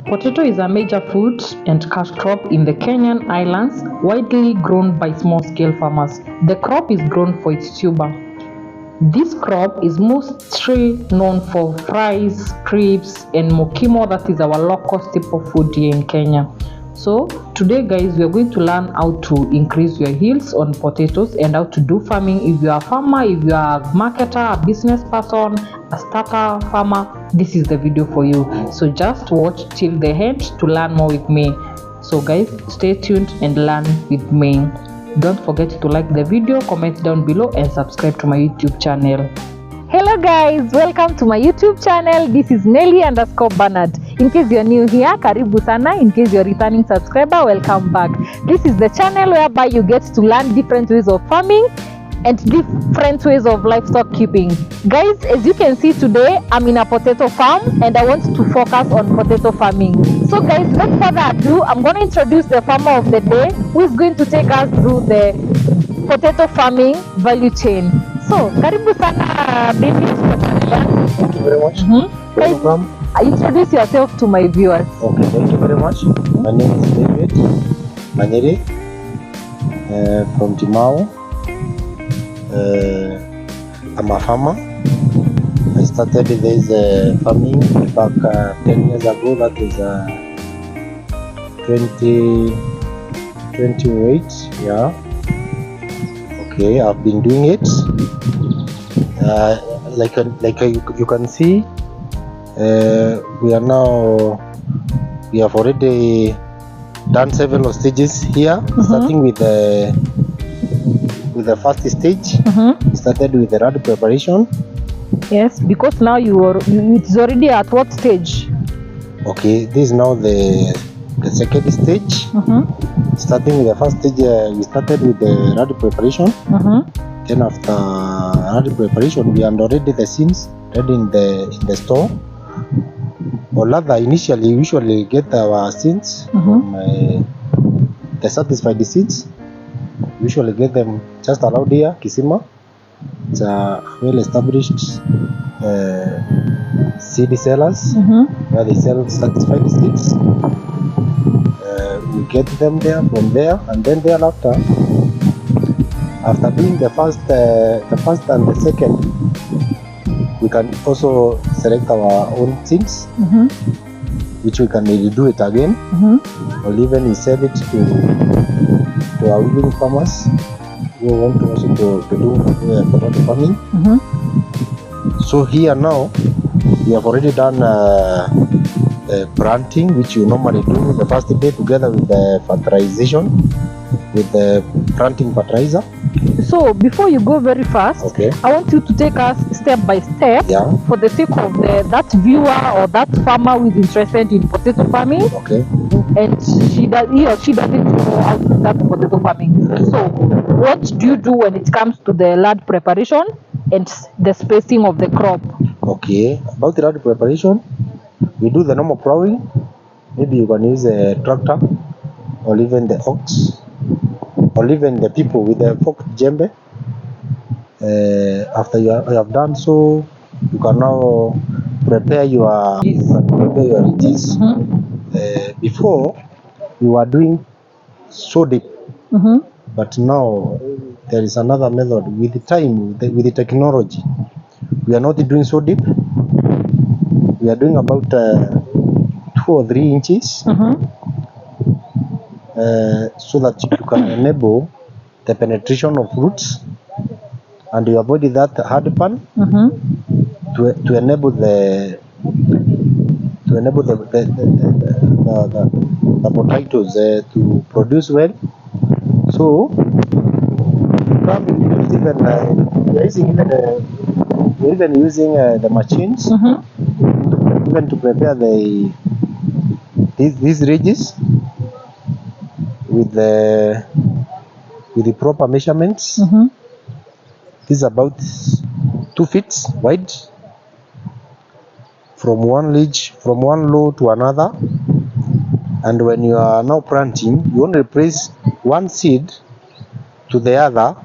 Potato is a major food and cash crop in the Kenyan islands, widely grown by small-scale farmers. The crop is grown for its tuber. This crop is mostly known for fries, crisps, and mokimo, that is our local staple food here in Kenya. So today guys, we are going to learn how to increase your yields on potatoes and how to do farming. If you are a farmer, if you are a marketer, a business person, a starter farmer, this is the video for you. So just watch till the end to learn more with me. So guys, stay tuned and learn with me. Don't forget to like the video, comment down below, and subscribe to my YouTube channel. Hello guys, welcome to my YouTube channel. This is Nelly_Bernard. In case you're new here, karibu sana. In case you're returning subscriber, welcome back. This is the channel whereby you get to learn different ways of farming and different ways of livestock keeping. Guys, as you can see today, I'm in a potato farm and I want to focus on potato farming. So guys, without further ado, I'm going to introduce the farmer of the day who is going to take us through the potato farming value chain. So, karibu sana baby. Thank you very much. Welcome. Introduce yourself to my viewers. Okay, thank you very much. My name is David Manyeri from Timao. I'm a farmer. I started this farming back 10 years ago. That is 2028. Yeah. Okay, I've been doing it. Like you can see, we have already done several stages here. Starting with the first stage. We started with the rad preparation. Yes, because now it's already at what stage? Okay, this is now the second stage. Starting with the first stage, we started with the rad preparation. Then after rad preparation, we had already the seeds ready in the store. Or rather, initially, we usually get our seeds from the satisfied seeds. We usually get them just around here, Kisima. It's a well-established seed sellers where they sell satisfied seeds. We get them there from there, and then thereafter, after doing the first and the second, we can also select our own seeds, which we can maybe do it again, or even we sell it to our willing farmers who want to also to do potato farming. So here now, we have already done planting, which you normally do the first day together with the fertilization, with the planting fertilizer. So before you go very fast, okay, I want you to take us step by step, for the sake of that viewer or that farmer who is interested in potato farming. Okay. And he or she doesn't know how to start potato farming. So what do you do when it comes to the land preparation and the spacing of the crop? Okay, about the land preparation, we do the normal plowing. Maybe you can use a tractor or even the ox, or even the people with the forked jembe. After you have done so, you can now prepare your ridges. Before we were doing so deep, but now there is another method. With the time, with the technology, we are not doing so deep. We are doing about 2 or 3 inches. So that you can enable the penetration of roots, and you avoid that hard pan to enable the potatoes to produce well. So we're even using the machines even to prepare these ridges with the proper measurements. This is about 2 feet wide from one ridge, from one low to another. And when you are now planting, you only place one seed to the other.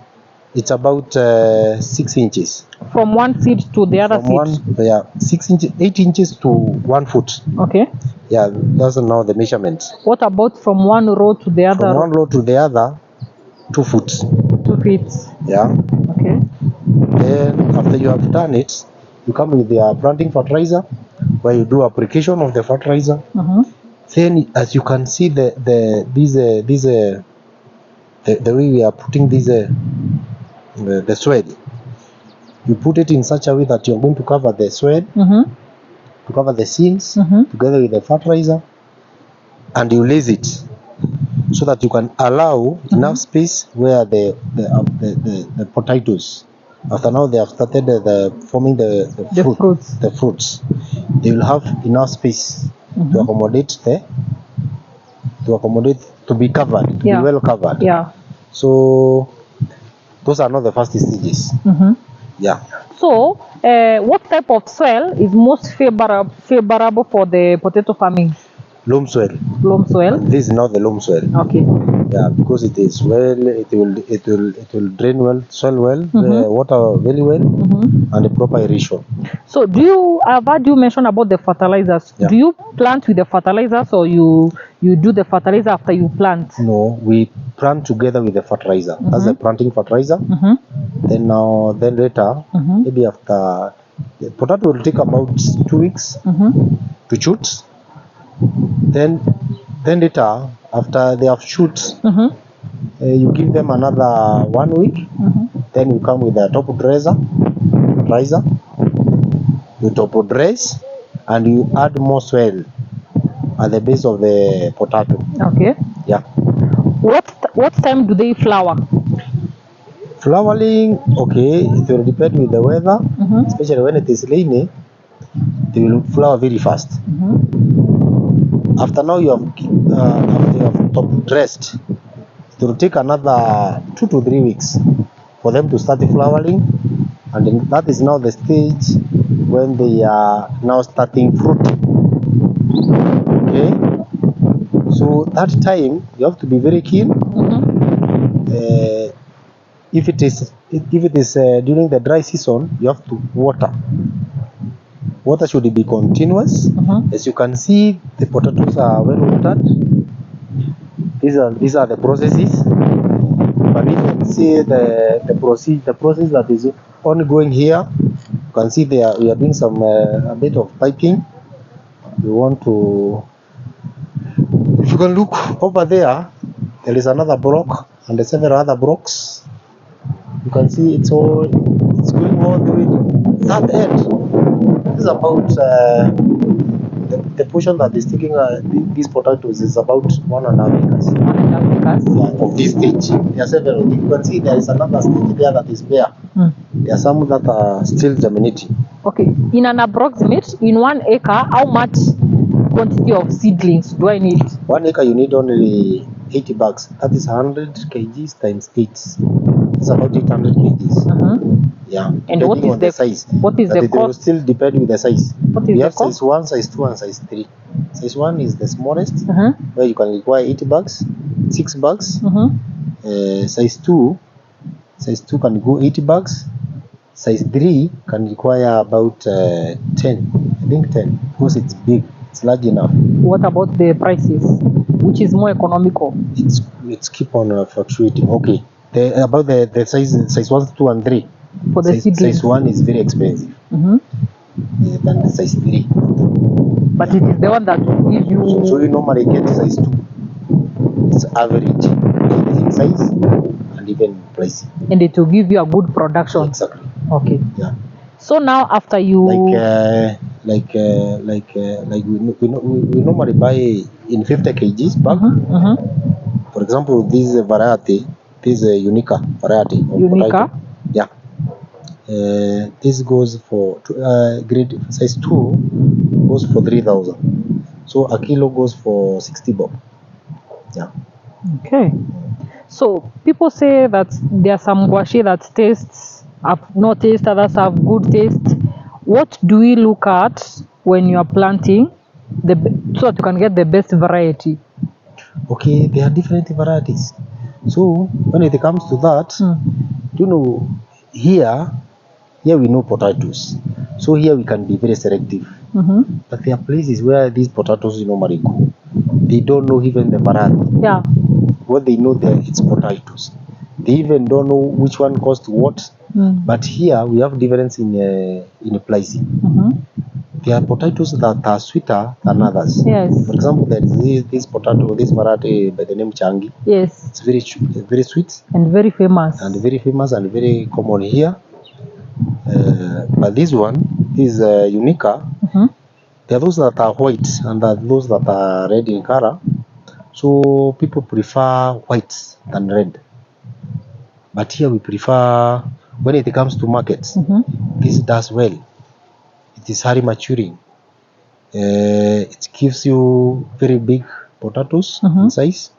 It's about 6 inches. From one seed to the other seed? 6 inches, 8 inches to 1 foot. Okay. Yeah, that's now the measurement. What about from one row to the other? From one row to the other, 2 feet. 2 feet. Yeah. Okay. Then after you have done it, you come with the planting fertilizer, where you do application of the fertilizer. Then, as you can see, the way we are putting the soil, you put it in such a way that you're going to cover the soil, to cover the seeds, together with the fertilizer, and you lace it so that you can allow enough space where the potatoes, after now they have started forming the fruits, they will have enough space to accommodate to be covered, to be well covered. Yeah. So those are not the first stages. Yeah. So what type of soil is most favorable for the potato farming? Loam soil. Loam soil. This is not the loam soil. Okay. Yeah, because it is it will drain well, soil well, water very well, and the proper aeration. So I've heard you mention about the fertilizers. Yeah. Do you plant with the fertilizers, or you do the fertilizer after you plant? No, we plant together with the fertilizer. That's the planting fertilizer. Then later, maybe after, the potato will take about 2 weeks to shoot. Then later, after they have shoot, you give them another 1 week. Then you come with a top dresser, you top dress, and you add more soil at the base of the potato. Okay. Yeah. What time do they flower? Flowering, okay, it will depend with the weather, especially when it is rainy. They will flower very fast. After now you have top dressed, it will take another 2 to 3 weeks for them to start flowering, and then that is now the stage when they are now starting fruiting. Okay, so that time you have to be very keen. If it is during the dry season, you have to water. Water should be continuous. As you can see, the potatoes are well watered. These are the processes. You can even see the process that is ongoing here. You can see we are doing some a bit of piping. We want to. If you can look over there, there is another block and several other blocks. You can see it's going all the way to that end. This is about the portion that is taking these potatoes is about 1.5 acres. 1.5 acres. Yeah, of this stage. There are several. You can see there is another stage there that is bare. There are some that are still germinating. Okay. In an approximate, in 1 acre, how much quantity of seedlings do I need? 1 acre you need only 80 bags. That is 100 kgs times 8. It's about 800 kgs. Yeah. And what is the size? What is the cost? It will still depend with the size. What is we the have cost? size 1, size 2, and size 3. Size 1 is the smallest, where you can require 80 bags, 6 bags. Size 2 can go 80 bags. Size 3 can require about 10. I think 10, because it's big. It's large enough. What about the prices? Which is more economical? It's keep on fluctuating. Okay. About the size 1, 2, and 3. For the seedlings. Size 1 is very expensive than the size 3. But it is the one that will give you. So you normally get size 2. It's average in size and even price. And it will give you a good production. Exactly. Okay. Yeah. So now after you like we normally buy in 50 kgs bag. For example, this variety, this Unica variety of Unica. potato. Yeah. This goes for grade size 2 goes for 3,000. So a kilo goes for 60 bob. Yeah. Okay. So people say that there are some gouache that have no taste, others have good taste. What do we look at when you are planting so that you can get the best variety? Okay, there are different varieties. So when it comes to that, you know, here we know potatoes. So here we can be very selective. but there are places where these potatoes normally go. They don't know even the variety. Yeah. What they know there, it's potatoes. They even don't know which one costs what. But here we have difference in pricing. There are potatoes that are sweeter than others. Yes. For example, there is this potato, this variety by the name Changi. Yes. It's very sweet And very famous. and very common here. But this one is Unica. There are those that are white and there are those that are red in color. So people prefer white than red. But here we prefer, when it comes to markets, this does well. It is highly maturing. It gives you very big potatoes in size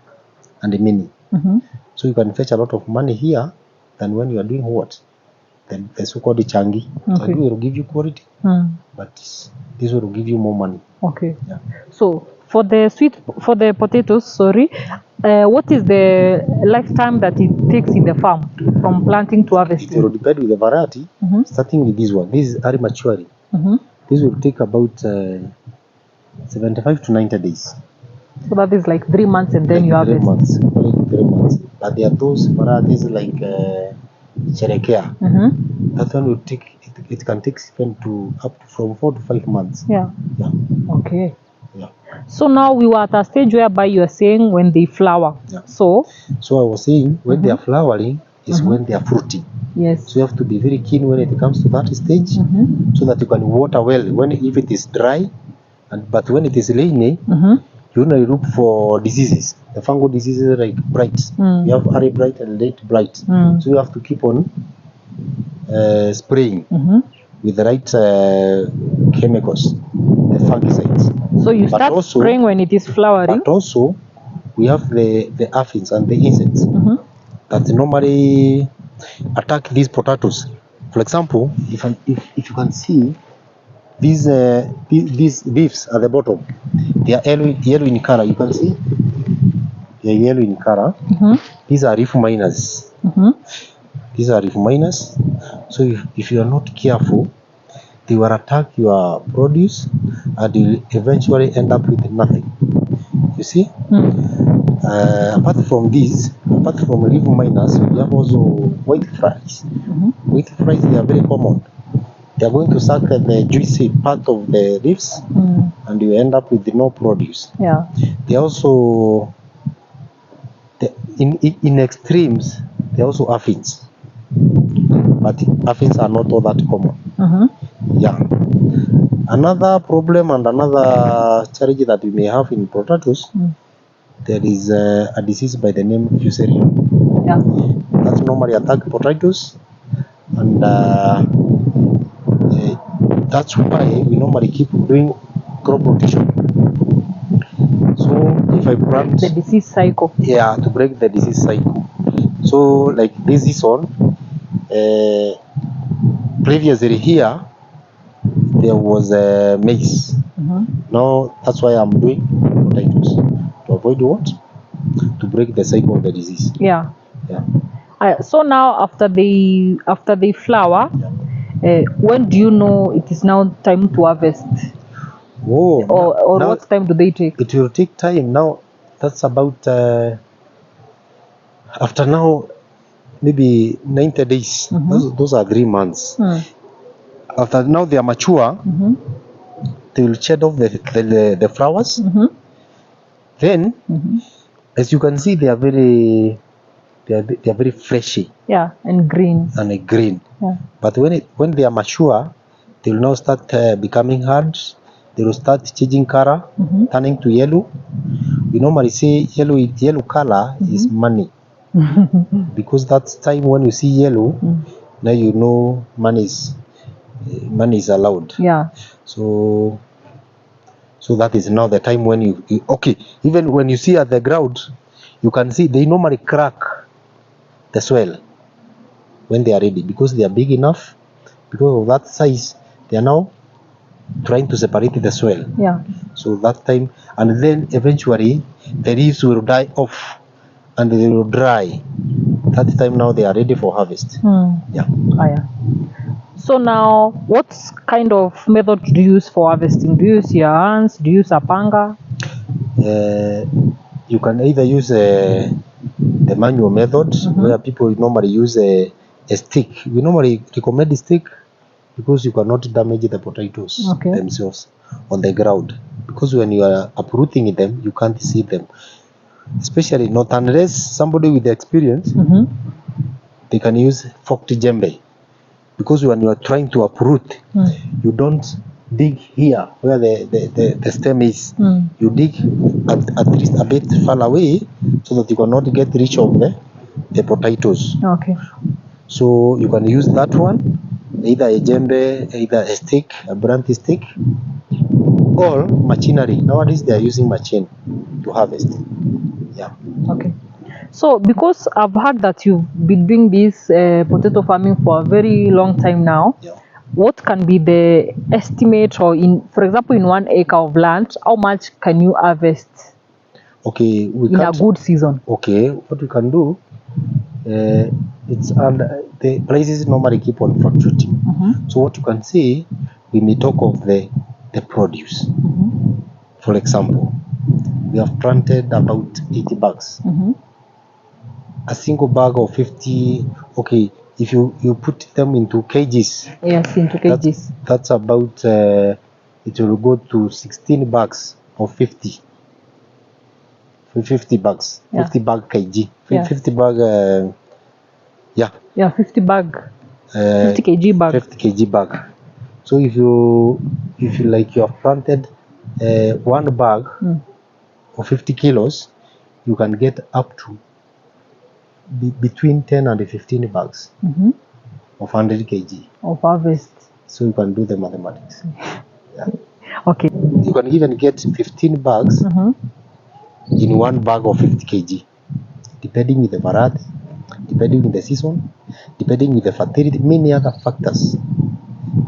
and mini. So you can fetch a lot of money here than when you are doing what? The so-called Changi. Okay. Changi will give you quality, but this will give you more money. Okay. Yeah. So for the potatoes, what is the lifetime that it takes in the farm from planting to It harvesting? will depend with the variety. Starting with this one, this is early maturing. This will take about 75 to 90 days. So that is like 3 months and then you harvest. 3 months. 3 months. But there are those varieties like Cherekea. That one will take, it can take even to up to from 4 to 5 months. Yeah. Yeah. Okay. Yeah. So now we were at a stage whereby you are saying when they flower. Yeah. So I was saying when they are flowering is when they are fruiting. yes. So you have to be very keen when it comes to that stage, so that you can water well if it is dry, but when it is rainy, you only look for diseases. The fungal diseases like blight. You have early blight and late blight. So you have to keep on spraying with the right chemicals, the fungicides. So you But start also, spraying when it is flowering. But also, we have the aphids and the insects that normally attack these potatoes. For example, if you can see these leaves at the bottom, they are yellow in color. You can see they are yellow in color. These are leaf miners. These are leaf miners. So if you are not careful, they will attack your produce and you will eventually end up with nothing. You see? Apart from leaf miners, we have also white flies. White flies, they are very common. They are going to suck the juicy part of the leaves and you end up with no produce. Yeah. They also, in extremes, they are also aphids. But aphids are not all that common. Yeah. Another problem and another challenge that we may have in potatoes, there is a disease by the name Fusarium. Yeah. That normally attack potatoes, and that's why we normally keep doing crop rotation. So if I plant The disease cycle. yeah, to break the disease cycle. So like this season, previously here there was maize. Now that's why I'm doing potatoes to avoid what? To break the cycle of the disease. Yeah. Yeah. So now after they flower, when do you know it is now time to harvest? Oh, Or now what time do they take? it will take time. Now that's about after now maybe 90 days. Those are 3 months. After now they are mature, they will shed off the flowers. Then, as you can see, they are very fleshy. Yeah, and green. And green. Yeah. But when they are mature, they will now start becoming hard. They will start changing color, turning to yellow. We normally say yellow color is money. Because that's time when you see yellow, now you know money is allowed. Yeah. So that is now the time when you okay, even when you see at the ground, you can see they normally crack the soil when they are ready, because they are big enough. Because of that size, they are now trying to separate the soil. Yeah. So that time, and then eventually the leaves will die off and they will dry. That time now they are ready for harvest. Yeah. So now, what kind of method do you use for harvesting? Do you use your hands? Do you use a panga? You can either use the manual method, where people normally use a stick. We normally recommend a stick because you cannot damage the potatoes themselves on the ground, because when you are uprooting them, you can't see them, especially not unless somebody with experience. They can use forked jembe, because when you are trying to uproot, you don't dig here where the stem is. You dig at least a bit far away, so that you cannot get reach of the potatoes. Okay. So you can use that one, either a jembe, either a stick, a blunt stick, or machinery. Nowadays they are using machine to harvest. Yeah. Okay. So because I've heard that you've been doing this potato farming for a very long time now, what can be the estimate, or for example, in 1 acre of land, how much can you harvest in a good season? Okay, what we can do, it's under the prices normally keep on fluctuating. So what you can see, we may talk of the produce. For example, we have planted about 80 bags. A single bag of 50. Okay, if you put them into kgs. Yes, into kgs. That's about it will go to 16 bags of 50. 50 bags. 50 bag kg. 50 bag. 50 bag. 50 kg bag. 50 kg bag. So if you like, you have planted one bag of 50 kilos, you can get up to between 10 and 15 bags of 100 kg of harvest. So you can do the mathematics. Okay. You can even get 15 bags in one bag of 50 kg, depending with the variety, depending with the season, depending with the fertility, many other factors,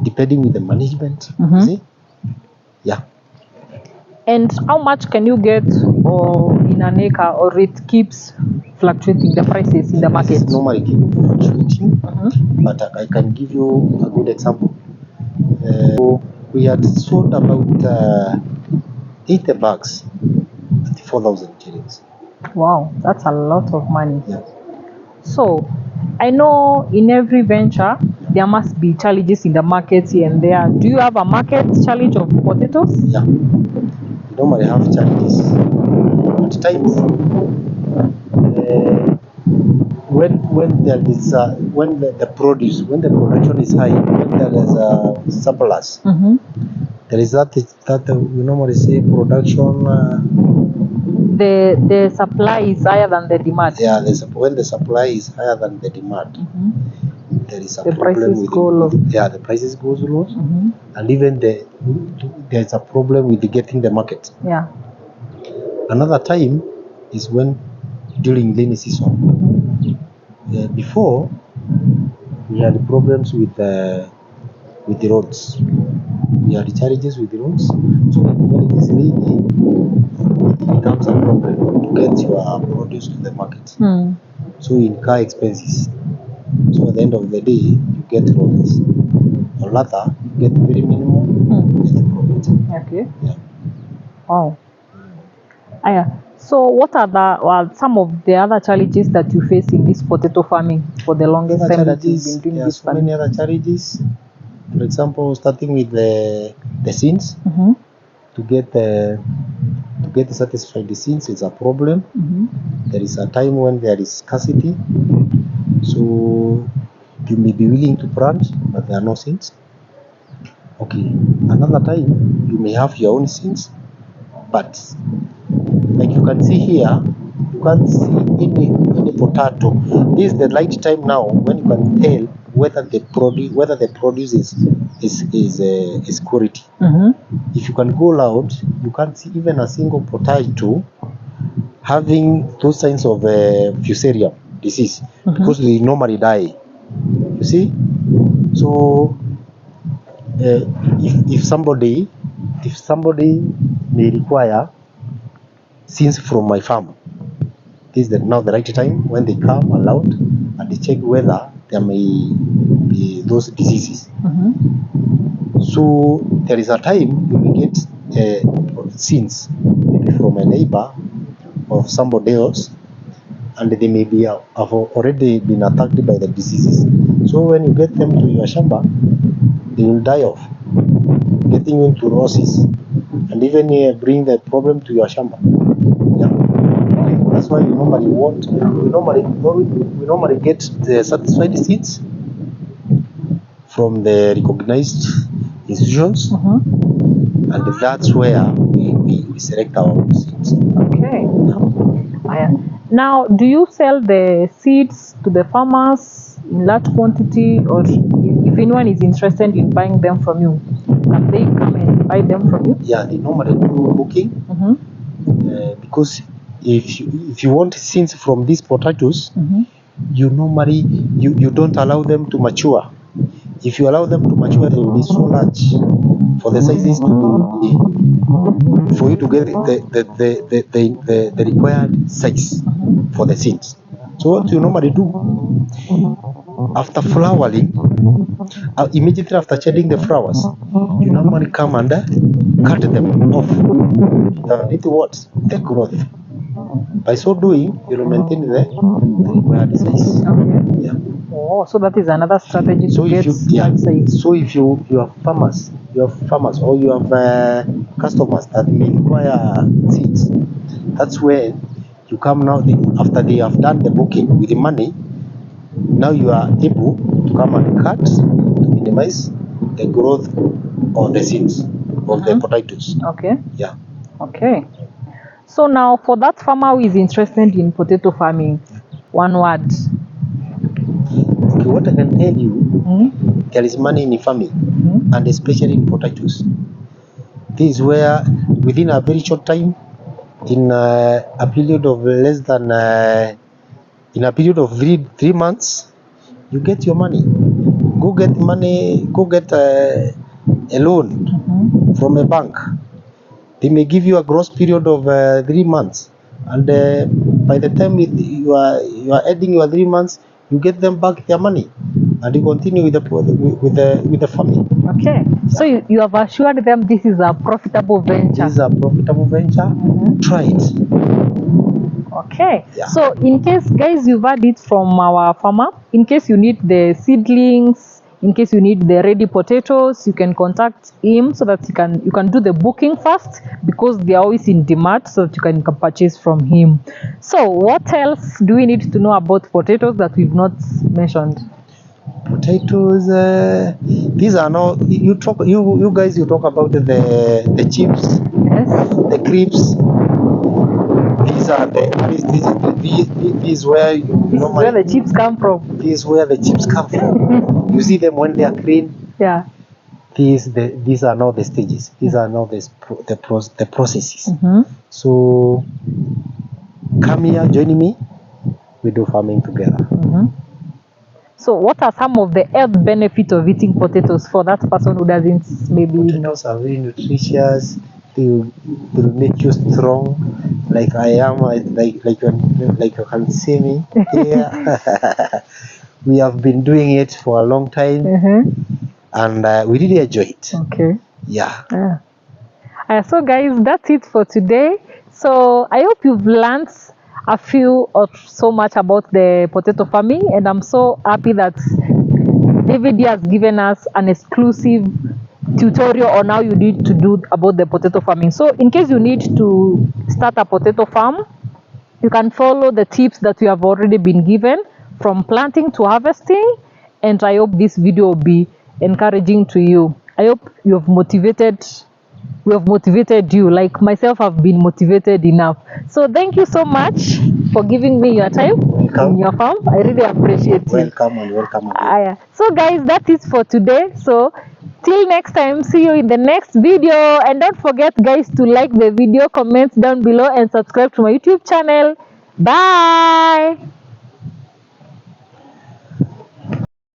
depending with the management. See? Yeah. And how much can you get in an acre, or it keeps fluctuating, the prices in the market? It's normally keep fluctuating, but I can give you a good example. We had sold about 80 bags at 4,000 shillings. Wow, that's a lot of money. Yeah. So, I know in every venture there must be challenges in the market here and there. Do you have a market challenge of potatoes? Yeah. We normally have challenges. At times, when there is when the production is high, when there is a surplus, there is that we normally say production. The supply is higher than the demand. Yeah, when the supply is higher than the demand, there is a the problem prices with go low. Yeah, the prices goes low, and even there's a problem with getting the market. Yeah. Another time is when during rainy season. Before, we had problems with the roads. We had challenges with the roads. So when it is rainy, it becomes a problem to get your produce to the market. So you incur expenses. So at the end of the day, you get losses. Or rather, you get very minimum profit. Okay. Yeah. Wow. So what are some of the other challenges that you face in this potato farming for the longest time that you've been doing this farming? Many other challenges. For example, starting with the seeds, to get satisfied the seeds is a problem. There is a time when there is scarcity, so you may be willing to plant, but there are no seeds. Okay. Another time you may have your own seeds, but like you can see here, you can't see any potato. This is the light time now when you can tell whether the produce is quality. If you can go loud, you can't see even a single potato having those signs of fusarium disease, because they normally die. You see, so if somebody may require seeds from my farm, this is now the right time when they come aloud and they check whether there may be those diseases. So there is a time you may get seeds maybe from a neighbor or somebody else, and they may be have already been attacked by the diseases. So when you get them to your shamba, they will die off, getting into roses, and even bring the problem to your shamba. Yeah. That's why we normally get the satisfied seeds from the recognized institutions, and that's where we select our own seeds. Okay. Now, do you sell the seeds to the farmers in large quantity, or if anyone is interested in buying them from you, can they come and buy them from you? Yeah, they normally do booking, because if you want seeds from these potatoes, you normally you don't allow them to mature. If you allow them to mature, they will be so large for the sizes to be, for you to get the required size for the seeds. So what you normally do after flowering, immediately after shedding the flowers, you normally come and cut them off. The growth. By so doing, you will maintain the required size. Okay. Yeah. Oh, so that is another strategy So to get large size. So if you have farmers, or you have customers that may require seeds, that's where you come now. After they have done the booking with the money, now you are able to come and cut to minimize the growth of the seeds of the potatoes. Okay. Yeah. Okay. So now, for that farmer who is interested in potato farming, one word. Okay, what I can tell you, there is money in farming, and especially in potatoes. This is where, within a very short time, in a period of less than, in a period of 3 months, you get your money. Go get money. Go get a loan from a bank. They may give you a gross period of 3 months, and by the time you are adding your 3 months, you get them back their money, and you continue with the farming. Okay. Yeah. So you have assured them this is a profitable venture. This is a profitable venture. Try it. Okay. Yeah. So in case, guys, you've heard it from our farmer, in case you need the seedlings, in case you need the ready potatoes, you can contact him so that you can do the booking first, because they are always in demand, so that you can purchase from him. So what else do we need to know about potatoes that we've not mentioned? Potatoes, these are not, you guys talk about the chips, Yes, the crisps. These are these where where the chips come from. This is where the chips come from. You see them when they are clean. Yeah. These are not the stages. These are not the processes. So come here, join me. We do farming together. So what are some of the health benefits of eating potatoes for that person who doesn't maybe know? Potatoes are very nutritious. They will make you strong, like I am, like you can see me here. We have been doing it for a long time, and we really enjoy it. Okay. Yeah. So guys, that's it for today. So I hope you've learned a few or so much about the potato farming, and I'm so happy that David has given us an exclusive tutorial on how you need to do about the potato farming. So in case you need to start a potato farm, you can follow the tips that we have already been given from planting to harvesting, and I hope this video will be encouraging to you. I hope we have motivated you, like myself. I've been motivated enough. So thank you so much for giving me your time in your farm. I really appreciate it. Welcome and welcome. So guys, that is for today. So till next time, see you in the next video, and don't forget guys to like the video, comment down below, and subscribe to my YouTube channel. Bye.